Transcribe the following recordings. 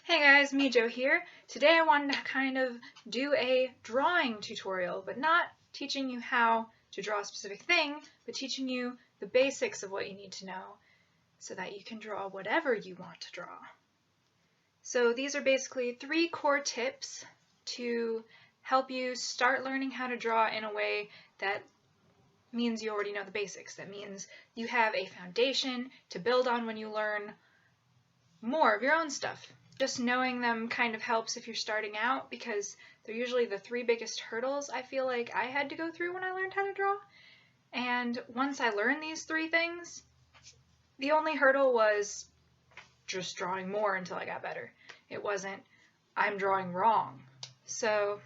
Hey guys, Mijo here. Today I wanted to kind of do a drawing tutorial, but not teaching you how to draw a specific thing, but teaching you the basics of what you need to know so that you can draw whatever you want to draw. So these are basically 3 core tips to help you start learning how to draw in a way that means you already know the basics. That means you have a foundation to build on when you learn more of your own stuff. Just knowing them kind of helps if you're starting out because they're usually the 3 biggest hurdles I feel like I had to go through when I learned how to draw. And once I learned these 3 things, the only hurdle was just drawing more until I got better. It wasn't, I'm drawing wrong. So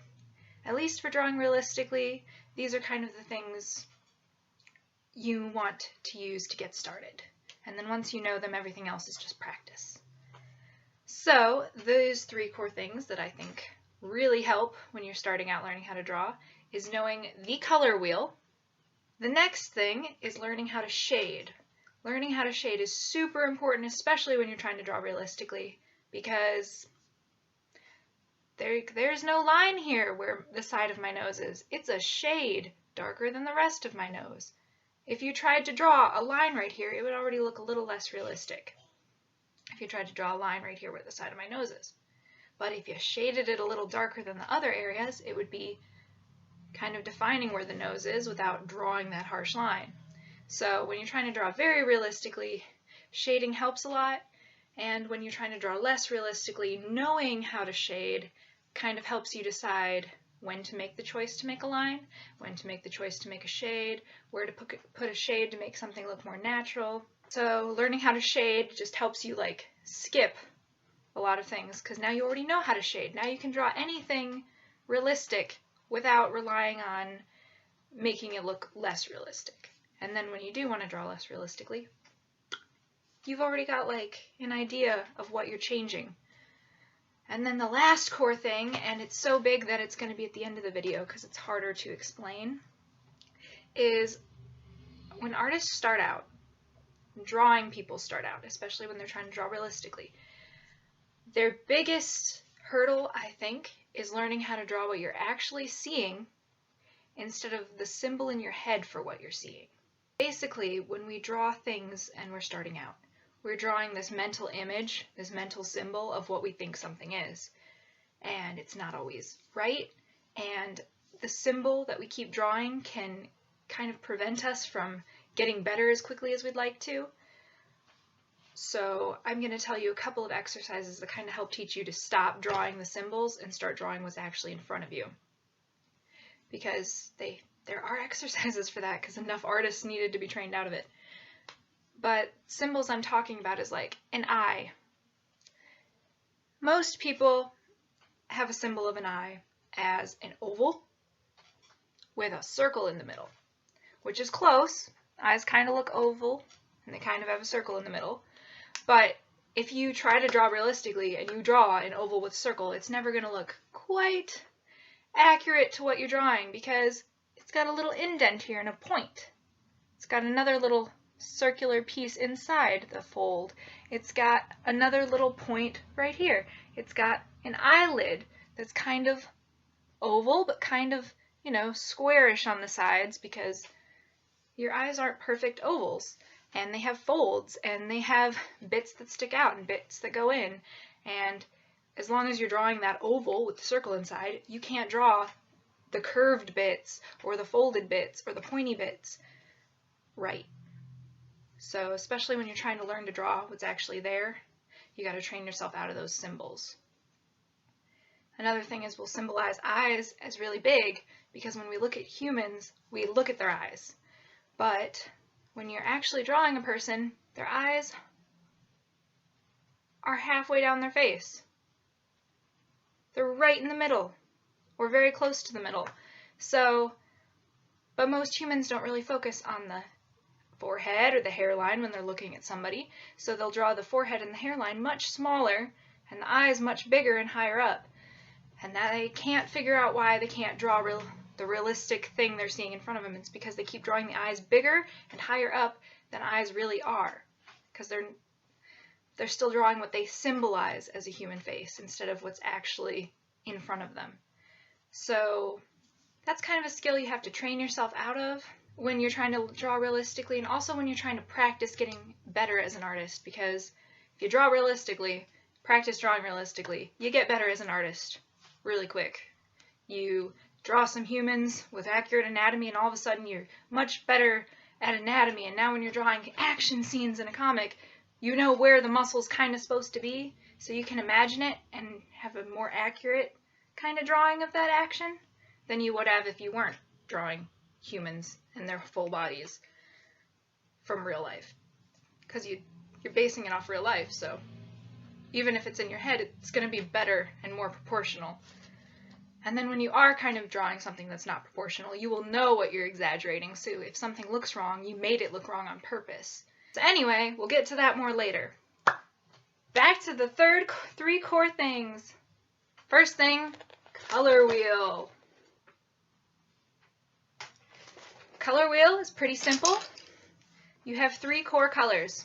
at least for drawing realistically, these are kind of the things you want to use to get started. And then once you know them, everything else is just practice. So those 3 core things that I think really help when you're starting out learning how to draw is knowing the color wheel. The next thing is learning how to shade. Learning how to shade is super important, especially when you're trying to draw realistically, because there's no line here where the side of my nose is. It's a shade darker than the rest of my nose. If you tried to draw a line right here, it would already look a little less realistic. If you tried to draw a line right here where the side of my nose is. But if you shaded it a little darker than the other areas, it would be kind of defining where the nose is without drawing that harsh line. So when you're trying to draw very realistically, shading helps a lot, and when you're trying to draw less realistically, knowing how to shade kind of helps you decide when to make the choice to make a line, when to make the choice to make a shade, where to put a shade to make something look more natural. So learning how to shade just helps you like skip a lot of things because now you already know how to shade. Now you can draw anything realistic without relying on making it look less realistic. And then when you do want to draw less realistically, you've already got like an idea of what you're changing. And then the last core thing, and it's so big that it's going to be at the end of the video because it's harder to explain, is when artists start out, drawing people start out, especially when they're trying to draw realistically, their biggest hurdle, I think, is learning how to draw what you're actually seeing instead of the symbol in your head for what you're seeing. Basically, when we draw things and we're starting out, we're drawing this mental image, this mental symbol of what we think something is. And it's not always right, and the symbol that we keep drawing can kind of prevent us from getting better as quickly as we'd like to. So I'm going to tell you a couple of exercises that kind of help teach you to stop drawing the symbols and start drawing what's actually in front of you. Because there are exercises for that because enough artists needed to be trained out of it. But symbols I'm talking about is like an eye. Most people have a symbol of an eye as an oval with a circle in the middle, which is close. Eyes kind of look oval, and they kind of have a circle in the middle. But if you try to draw realistically and you draw an oval with a circle, it's never going to look quite accurate to what you're drawing because it's got a little indent here and a point. It's got another little circular piece inside the fold. It's got another little point right here. It's got an eyelid that's kind of oval, but kind of, squarish on the sides because your eyes aren't perfect ovals, and they have folds, and they have bits that stick out and bits that go in, and as long as you're drawing that oval with the circle inside, you can't draw the curved bits or the folded bits or the pointy bits right. So especially when you're trying to learn to draw what's actually there, you got to train yourself out of those symbols. Another thing is we'll symbolize eyes as really big because when we look at humans, we look at their eyes. But when you're actually drawing a person, their eyes are halfway down their face. They're right in the middle, or very close to the middle. But most humans don't really focus on the forehead or the hairline when they're looking at somebody, so they'll draw the forehead and the hairline much smaller and the eyes much bigger and higher up. And that they can't figure out why they can't draw the realistic thing they're seeing in front of them. It's because they keep drawing the eyes bigger and higher up than eyes really are, because they're they're still drawing what they symbolize as a human face instead of what's actually in front of them. So that's kind of a skill you have to train yourself out of when you're trying to draw realistically, and also when you're trying to practice getting better as an artist, because if you draw realistically, practice drawing realistically, you get better as an artist really quick. You draw some humans with accurate anatomy and all of a sudden you're much better at anatomy, and now when you're drawing action scenes in a comic, you know where the muscle's kind of supposed to be, so you can imagine it and have a more accurate kind of drawing of that action than you would have if you weren't drawing humans and their full bodies from real life, because you're basing it off real life, so even if it's in your head, it's going to be better and more proportional. And then when you are kind of drawing something that's not proportional, you will know what you're exaggerating, so if something looks wrong, you made it look wrong on purpose. So anyway, we'll get to that more later. Back to the three core things. First thing, color wheel. Color wheel is pretty simple. You have 3 core colors: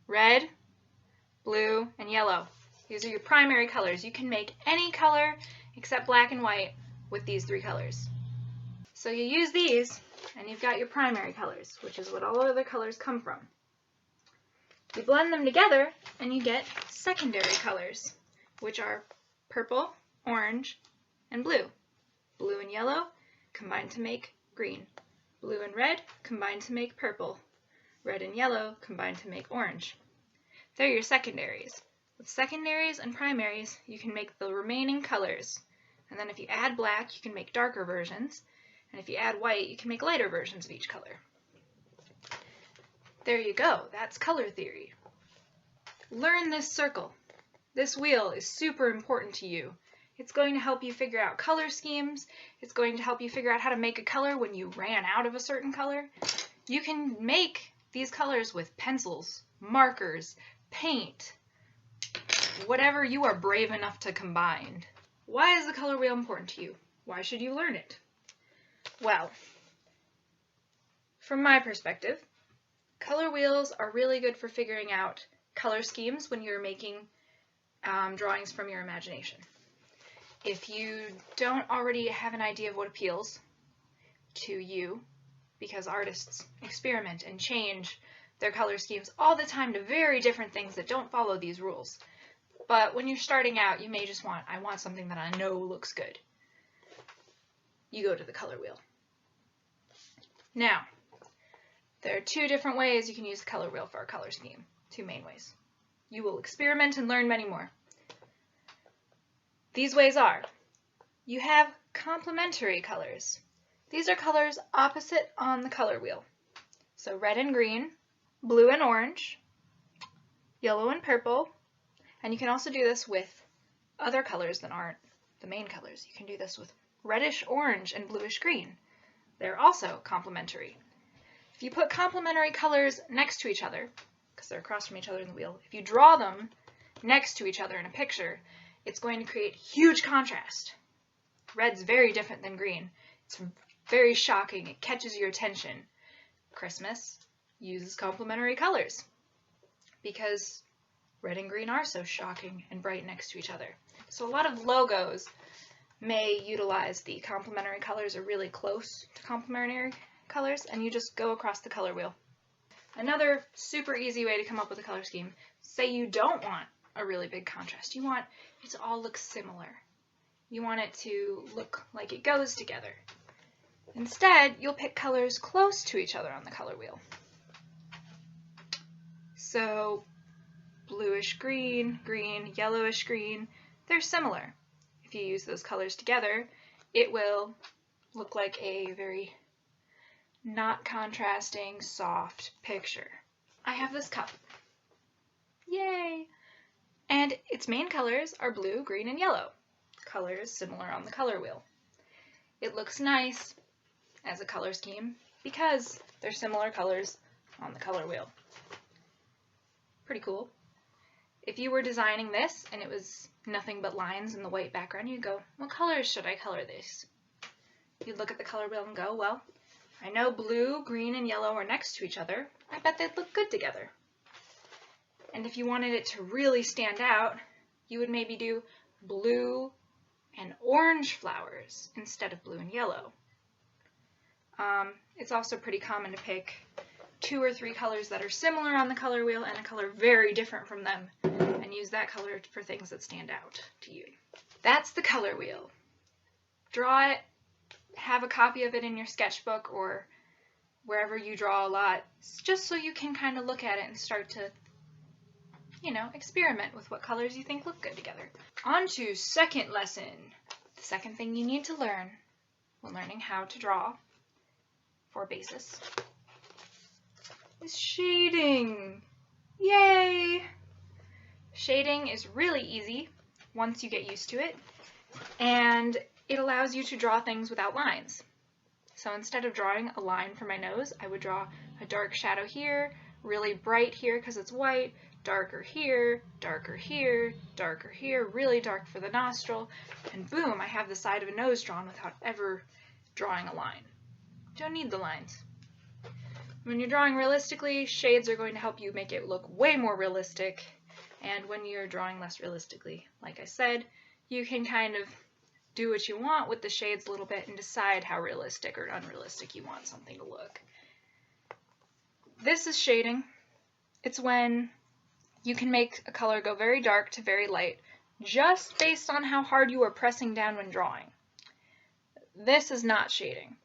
red, blue, and yellow. These are your primary colors. You can make any color except black and white with these 3 colors. So you use these and you've got your primary colors, which is what all other colors come from. You blend them together and you get secondary colors, which are purple, orange, and blue. Blue and yellow combine to make green. Blue and red combine to make purple. Red and yellow combine to make orange. They're your secondaries. With secondaries and primaries, you can make the remaining colors. And then if you add black, you can make darker versions. And if you add white, you can make lighter versions of each color. There you go. That's color theory. Learn this circle. This wheel is super important to you. It's going to help you figure out color schemes. It's going to help you figure out how to make a color when you ran out of a certain color. You can make these colors with pencils, markers, paint, whatever you are brave enough to combine. Why is the color wheel important to you? Why should you learn it? Well, from my perspective, color wheels are really good for figuring out color schemes when you're making drawings from your imagination. If you don't already have an idea of what appeals to you, because artists experiment and change their color schemes all the time to very different things that don't follow these rules. But when you're starting out, you may just I want something that I know looks good. You go to the color wheel. Now, there are 2 different ways you can use the color wheel for a color scheme. 2 main ways. You will experiment and learn many more. These ways are: you have complementary colors. These are colors opposite on the color wheel. So red and green, blue and orange, yellow and purple, and you can also do this with other colors that aren't the main colors. You can do this with reddish orange and bluish green. They're also complementary. If you put complementary colors next to each other, because they're across from each other in the wheel, if you draw them next to each other in a picture, it's going to create huge contrast. Red's very different than green. It's very shocking. It catches your attention. Christmas uses complementary colors because red and green are so shocking and bright next to each other. So a lot of logos may utilize the complementary colors or really close to complementary colors, and you just go across the color wheel. Another super easy way to come up with a color scheme, say you don't want a really big contrast. You want it to all look similar. You want it to look like it goes together. Instead, you'll pick colors close to each other on the color wheel. So bluish green, green, yellowish green, they're similar. If you use those colors together, it will look like a very not contrasting, soft picture. I have this cup. Yay! And its main colors are blue, green, and yellow. Colors similar on the color wheel. It looks nice as a color scheme because they're similar colors on the color wheel. Pretty cool. If you were designing this and it was nothing but lines in the white background, you'd go, what colors should I color this? You'd look at the color wheel and go, well, I know blue, green, and yellow are next to each other. I bet they'd look good together. And if you wanted it to really stand out, you would maybe do blue and orange flowers instead of blue and yellow. It's also pretty common to pick 2 or 3 colors that are similar on the color wheel and a color very different from them, and use that color for things that stand out to you. That's the color wheel. Draw it, have a copy of it in your sketchbook or wherever you draw a lot, just so you can kind of look at it and start to, experiment with what colors you think look good together. On to second lesson. The second thing you need to learn when learning how to draw for basis is shading. Yay! Shading is really easy once you get used to it, and it allows you to draw things without lines. So instead of drawing a line for my nose, I would draw a dark shadow here, really bright here because it's white, darker here, darker here, darker here, really dark for the nostril, and boom, I have the side of a nose drawn without ever drawing a line. Don't need the lines. When you're drawing realistically, shades are going to help you make it look way more realistic, and when you're drawing less realistically, like I said, you can kind of do what you want with the shades a little bit and decide how realistic or unrealistic you want something to look. This is shading. It's when you can make a color go very dark to very light just based on how hard you are pressing down when drawing. This is not shading,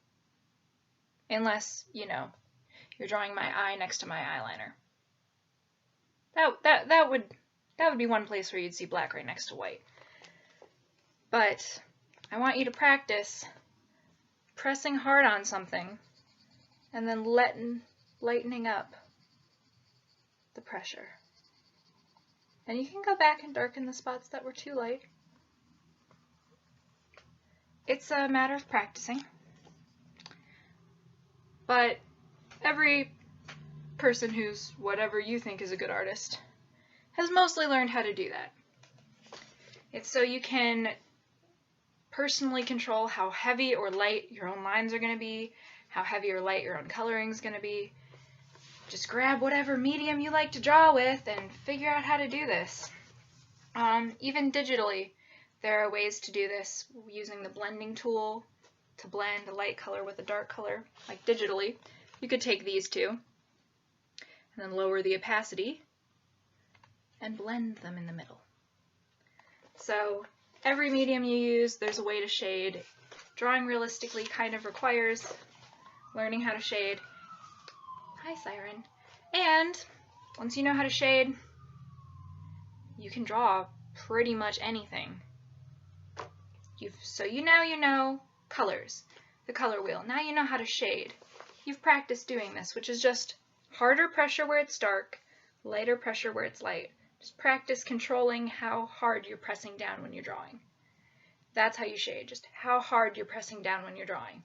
unless, you're drawing my eye next to my eyeliner. That would be one place where you'd see black right next to white. But I want you to practice pressing hard on something and then lightening up the pressure. And you can go back and darken the spots that were too light. It's a matter of practicing. But every person who's whatever you think is a good artist has mostly learned how to do that. It's so you can personally control how heavy or light your own lines are going to be, how heavy or light your own coloring is going to be. Just grab whatever medium you like to draw with and figure out how to do this. Even digitally, there are ways to do this using the blending tool to blend a light color with a dark color, like digitally. You could take these two and then lower the opacity and blend them in the middle. So every medium you use, there's a way to shade. Drawing realistically kind of requires learning how to shade. Hi, Siren. And once you know how to shade, you can draw pretty much anything. So now you know colors, the color wheel. Now you know how to shade. You've practiced doing this, which is just harder pressure where it's dark, lighter pressure where it's light. Just practice controlling how hard you're pressing down when you're drawing. That's how you shade, just how hard you're pressing down when you're drawing.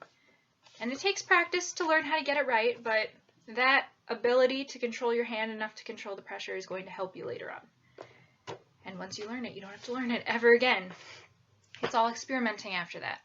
And it takes practice to learn how to get it right, but that ability to control your hand enough to control the pressure is going to help you later on. And once you learn it, you don't have to learn it ever again. It's all experimenting after that.